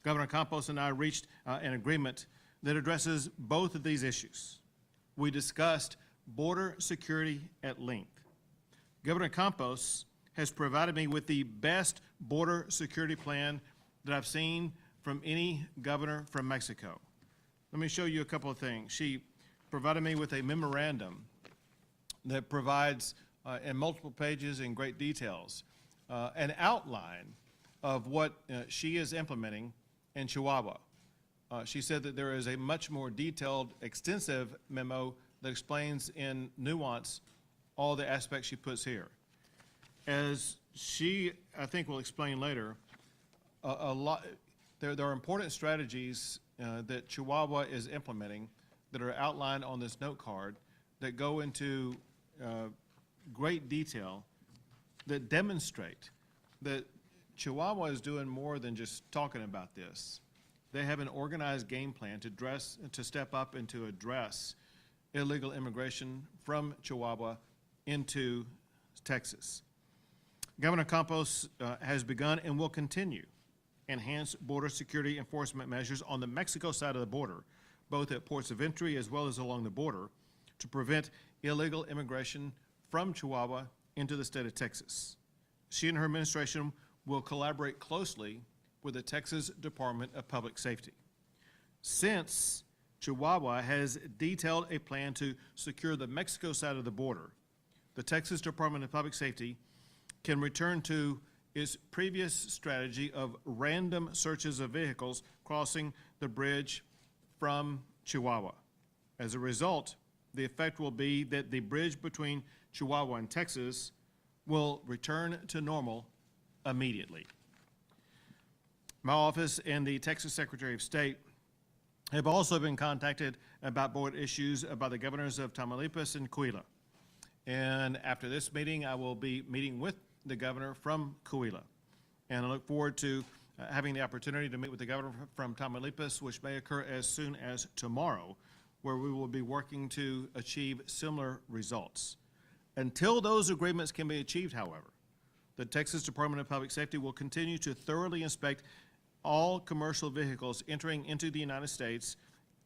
Governor Campos and I reached an agreement that addresses both of these issues. We discussed border security at length. Governor Campos has provided me with the best border security plan that I've seen from any governor from Mexico. Let me show you a couple of things. She provided me with a memorandum that provides, in multiple pages in great details, an outline of what she is implementing in Chihuahua. She said that there is a much more detailed, extensive memo that explains in nuance all the aspects she puts here. As she, I think, will explain later, there are important strategies that Chihuahua is implementing that are outlined on this note card that go into great detail that demonstrate that Chihuahua is doing more than just talking about this. They have an organized game plan to step up and to address illegal immigration from Chihuahua into Texas. Governor Campos has begun and will continue enhanced border security enforcement measures on the Mexico side of the border, both at ports of entry as well as along the border, to prevent illegal immigration from Chihuahua into the state of Texas. She and her administration will collaborate closely with the Texas Department of Public Safety. Since Chihuahua has detailed a plan to secure the Mexico side of the border, the Texas Department of Public Safety can return to its previous strategy of random searches of vehicles crossing the bridge from Chihuahua. As a result, the effect will be that the bridge between Chihuahua and Texas will return to normal immediately. My office and the Texas Secretary of State have also been contacted about border issues by the governors of Tamaulipas and Coahuila. And after this meeting, I will be meeting with the governor from Coahuila. And I look forward to having the opportunity to meet with the governor from Tamaulipas, which may occur as soon as tomorrow, where we will be working to achieve similar results. Until those agreements can be achieved, however, the Texas Department of Public Safety will continue to thoroughly inspect all commercial vehicles entering into the United States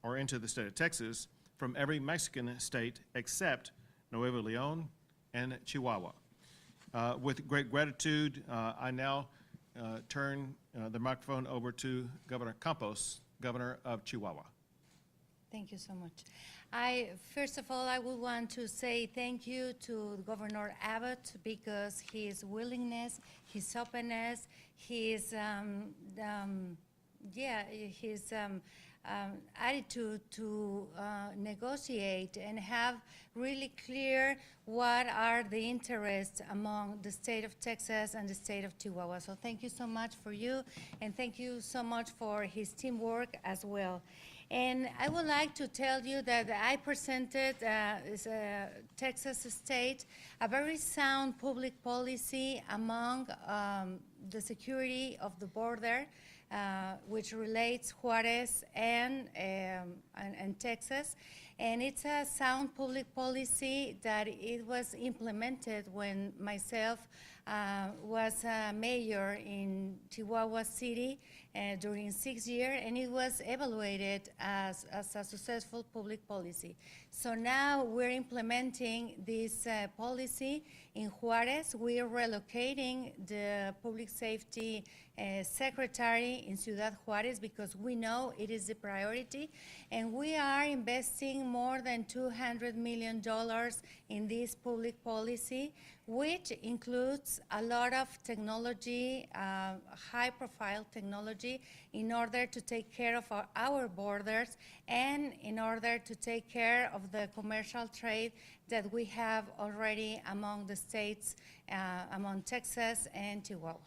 or into the state of Texas from every Mexican state except Nuevo Leon and Chihuahua. With great gratitude, I now turn the microphone over to Governor Campos, Governor of Chihuahua. Thank you so much. First of all, I would want to say thank you to Governor Abbott because his willingness, his openness, his attitude to negotiate and have really clear what are the interests among the state of Texas and the state of Chihuahua. So thank you so much for you, and thank you so much for his teamwork as well. And I would like to tell you that I presented as a Texas state a very sound public policy among the security of the border, which relates Juarez and Texas. And it's a sound public policy that it was implemented when myself was a mayor in Chihuahua City during 6 years, and it was evaluated as a successful public policy. So now we're implementing this policy in Juarez. We are relocating the public safety secretary in Ciudad Juarez because we know it is a priority, and we are investing more than $200 million in this public policy, which includes a lot of technology, high-profile technology, in order to take care of our borders and in order to take care of the commercial trade that we have already among the states, among Texas and Chihuahua.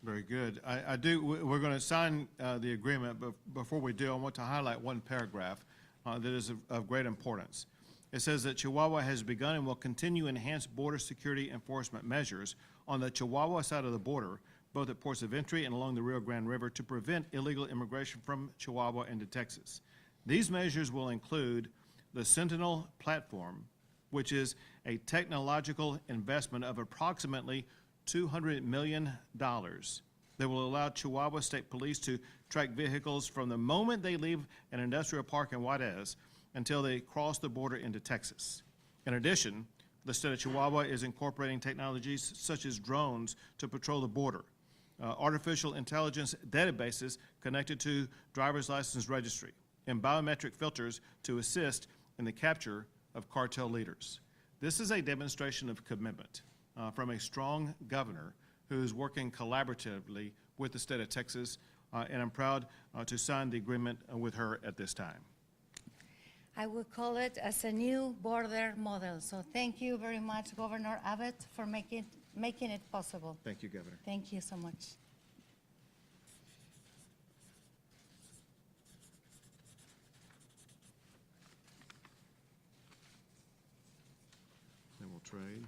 Very good. We're going to sign the agreement, but before we do, I want to highlight one paragraph that is of great importance. It says that Chihuahua has begun and will continue enhanced border security enforcement measures on the Chihuahua side of the border, both at ports of entry and along the Rio Grande River, to prevent illegal immigration from Chihuahua into Texas. These measures will include the Sentinel platform, which is a technological investment of approximately $200 million that will allow Chihuahua State Police to track vehicles from the moment they leave an industrial park in Juarez until they cross the border into Texas. In addition, the state of Chihuahua is incorporating technologies such as drones to patrol the border, artificial intelligence databases connected to driver's license registry, and biometric filters to assist in the capture of cartel leaders. This is a demonstration of commitment from a strong governor who is working collaboratively with the state of Texas, and I'm proud to sign the agreement with her at this time. I will call it as a new border model. So thank you very much, Governor Abbott, for making it possible. Thank you, Governor. Thank you so much. Then we'll trade.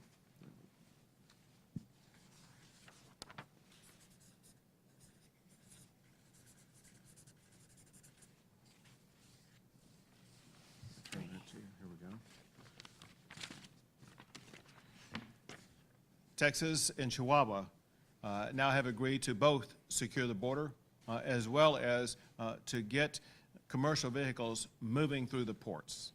Here we go. Texas and Chihuahua now have agreed to both secure the border as well as to get commercial vehicles moving through the ports.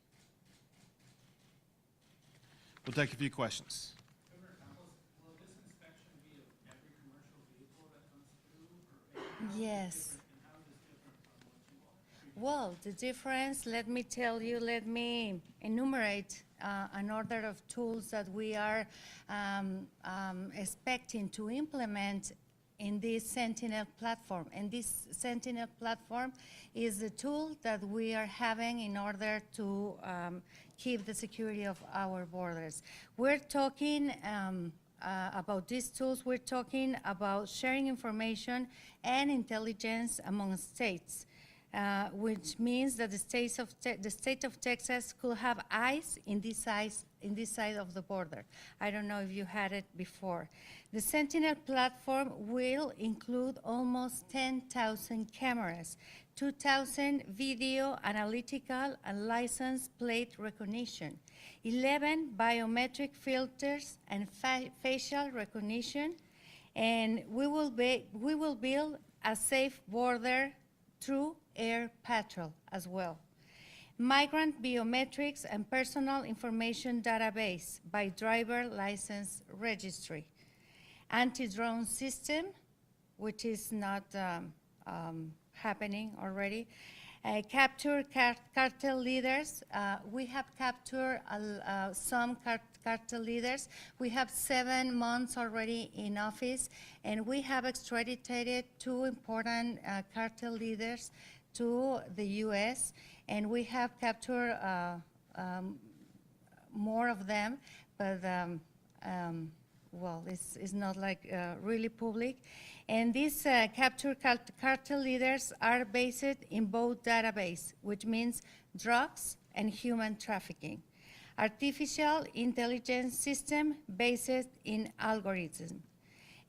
We'll take a few questions. Governor Campos, will this inspection be of every commercial vehicle that comes through? Yes. And how is this different from what you all? Well, the difference, let me tell you, let me enumerate an order of tools that we are expecting to implement in this Sentinel platform. And this Sentinel platform is the tool that we are having in order to keep the security of our borders. We're talking about these tools, we're talking about sharing information and intelligence among states. Which means that the state of Texas could have eyes in this side of the border. I don't know if you had it before. The Sentinel platform will include almost 10,000 cameras, 2,000 video analytical and license plate recognition, 11 biometric filters and facial recognition, and we will build a safe border through air patrol as well. Migrant biometrics and personal information database by driver license registry. Anti-drone system, which is not happening already. Capture cartel leaders. We have captured some cartel leaders. We have 7 months already in office, and we have extradited 2 important cartel leaders to the U.S., and we have captured more of them, but well, it's not like really public. And these captured cartel leaders are based in both databases, which means drugs and human trafficking. Artificial intelligence system based in algorithms.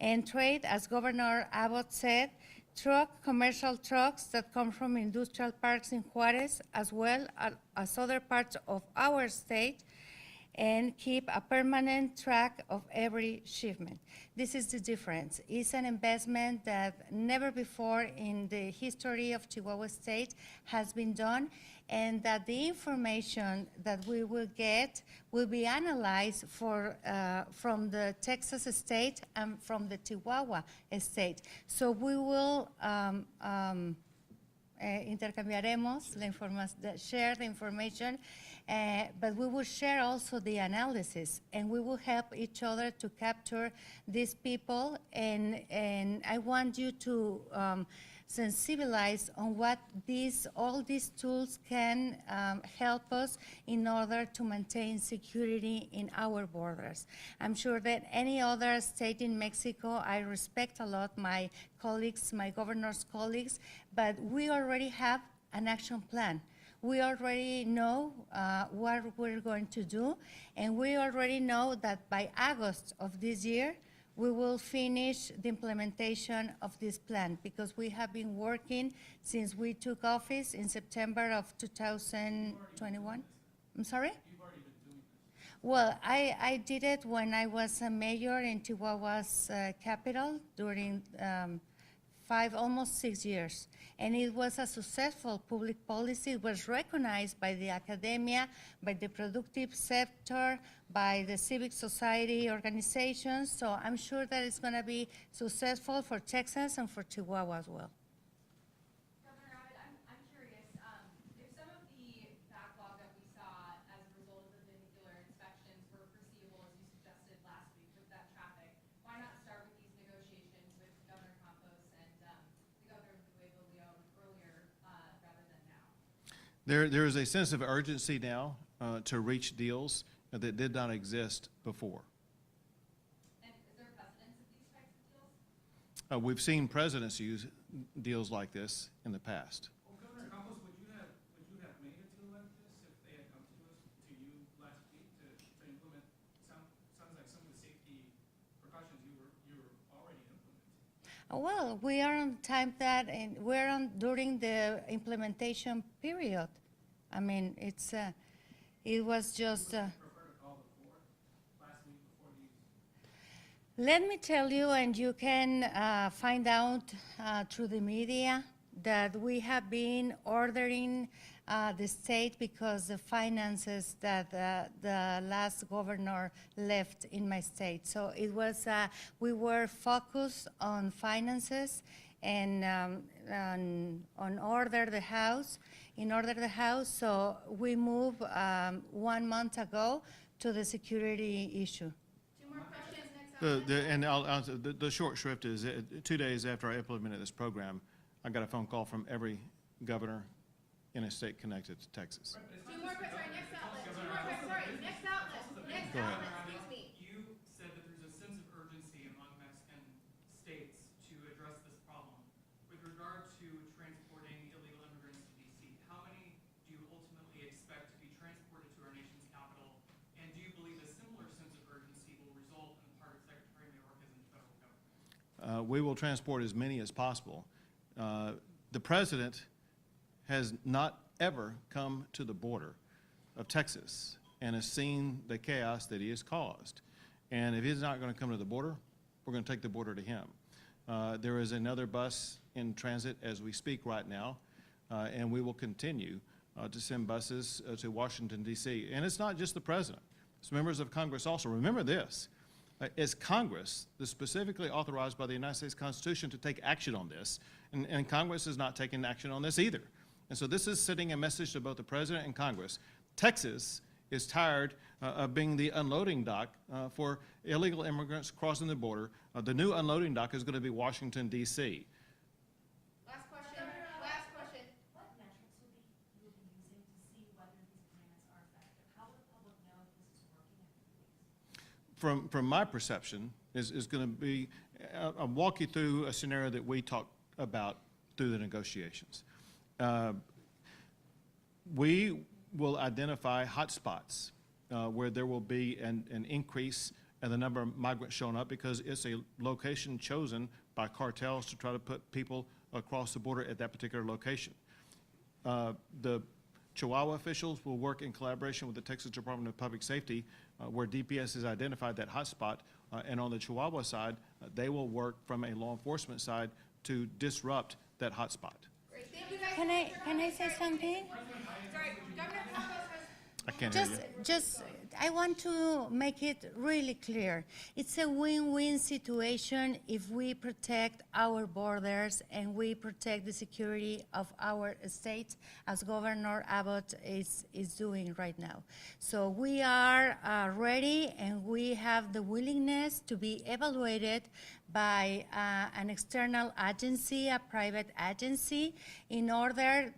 And trade, as Governor Abbott said, commercial trucks that come from industrial parks in Juarez, as well as other parts of our state, and keep a permanent track of every shipment. This is the difference. It's an investment that never before in the history of Chihuahua State has been done, and that the information that we will get will be analyzed from the Texas state and from the Chihuahua state. So we will intercambiaremos la share the information, but we will share also the analysis, and we will help each other to capture these people. And I want you to sensibilize on what all these tools can help us in order to maintain security in our borders. I'm sure that any other state in Mexico, I respect a lot my colleagues, my governor's colleagues, but we already have an action plan. We already know what we're going to do, and we already know that by August of this year, we will finish the implementation of this plan, because we have been working since we took office in September of 2021. I'm sorry? You've already been doing this. Well, I did it when I was a mayor in Chihuahua's capital during almost 6 years. And it was a successful public policy. It was recognized by the academia, by the productive sector, by the civic society organizations. So I'm sure that it's going to be successful for Texas and for Chihuahua as well. Governor Abbott, I'm curious, if some of the backlog that we saw as a result of the vehicular inspections were foreseeable, as you suggested last week with that traffic, why not start with these negotiations with Governor Campos and the Governor of Nuevo Leon earlier rather than now? There is a sense of urgency now to reach deals that did not exist before. And is there precedence of these types of deals? We've seen presidents use deals like this in the past. Well, Governor Campos, would you have made a deal like this if they had come to you last week to implement, sounds like some of the safety precautions you were already implementing? Well, we are on time that, and we're on during the implementation period. I mean, it was just. Prefer to call before, last week before these? Let me tell you, and you can find out through the media, that we have been ordering the state because the finances that the last governor left in my state. So it was, we were focused on finances and on order the house, so we moved 1 month ago to the security issue. Two more questions, next outlet. The short shrift is 2 days after I implemented this program, I got a phone call from every governor in a state connected to Texas. Two more questions, sorry, next outlet. Two more questions, sorry, next outlet. Next Go ahead. outlet, excuse me. You said that there's a sense of urgency among Mexican states to address this problem. With regard to transporting illegal immigrants to D.C., how many do you ultimately expect to be transported to our nation's capital? And do you believe a similar sense of urgency will result in the part of Secretary Mayorkas and the federal government? We will transport as many as possible. The president has not ever come to the border of Texas and has seen the chaos that he has caused. And if he's not going to come to the border, we're going to take the border to him. There is another bus in transit as we speak right now, and we will continue to send buses to Washington, D.C. And it's not just the president. It's members of Congress also. Remember this. It's Congress that's specifically authorized by the United States Constitution to take action on this, and Congress is not taking action on this either. And so this is sending a message to both the president and Congress. Texas is tired of being the unloading dock for illegal immigrants crossing the border. The new unloading dock is going to be Washington, D.C. Last question, last question. What metrics will you be using to see whether these plans are effective? How will the public know if this is working after 2 weeks? From my perception, is going to be, I'll walk you through a scenario that we talked about through the negotiations. We will identify hotspots where there will be an increase in the number of migrants showing up because it's a location chosen by cartels to try to put people across the border at that particular location. The Chihuahua officials will work in collaboration with the Texas Department of Public Safety where DPS has identified that hotspot, and on the Chihuahua side, they will work from a law enforcement side to disrupt that hotspot. Great, thank you guys. Can I say something? Sorry, Governor Campos has. I can't hear you. I want to make it really clear. It's a win-win situation if we protect our borders and we protect the security of our state, as Governor Abbott is doing right now. So we are ready, and we have the willingness to be evaluated by an external agency, a private agency, in order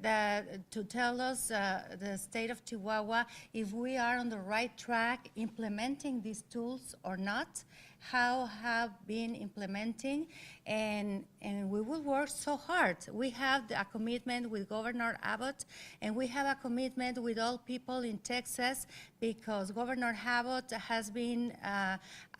to tell us, the state of Chihuahua, if we are on the right track implementing these tools or not, how have been implementing, and we will work so hard. We have a commitment with Governor Abbott, and we have a commitment with all people in Texas, because Governor Abbott has been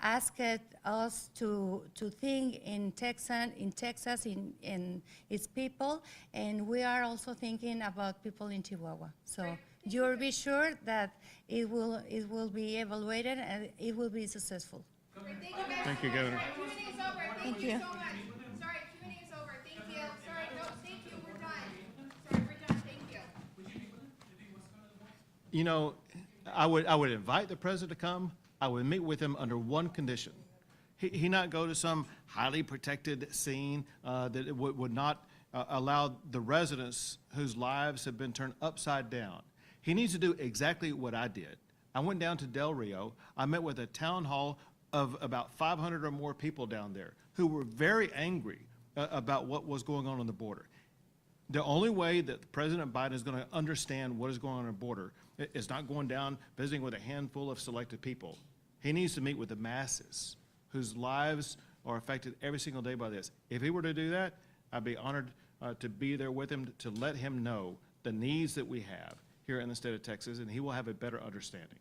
asked us to think in Texas, in its people, and we are also thinking about people in Chihuahua. So you'll be sure that it will be evaluated and it will be successful. Great, thank you guys. Thank you, Governor. Q&A is over. Thank you so much. Sorry, Q&A is over. Thank you. You know, I would invite the president to come. I would meet with him under one condition. He not go to some highly protected scene that it would not allow the residents whose lives have been turned upside down. He needs to do exactly what I did. I went down to Del Rio. I met with a town hall of about 500 or more people down there who were very angry about what was going on the border. The only way that President Biden is going to understand what is going on the border is not going down visiting with a handful of selected people. He needs to meet with the masses whose lives are affected every single day by this. If he were to do that, I'd be honored to be there with him to let him know the needs that we have here in the state of Texas, and he will have a better understanding.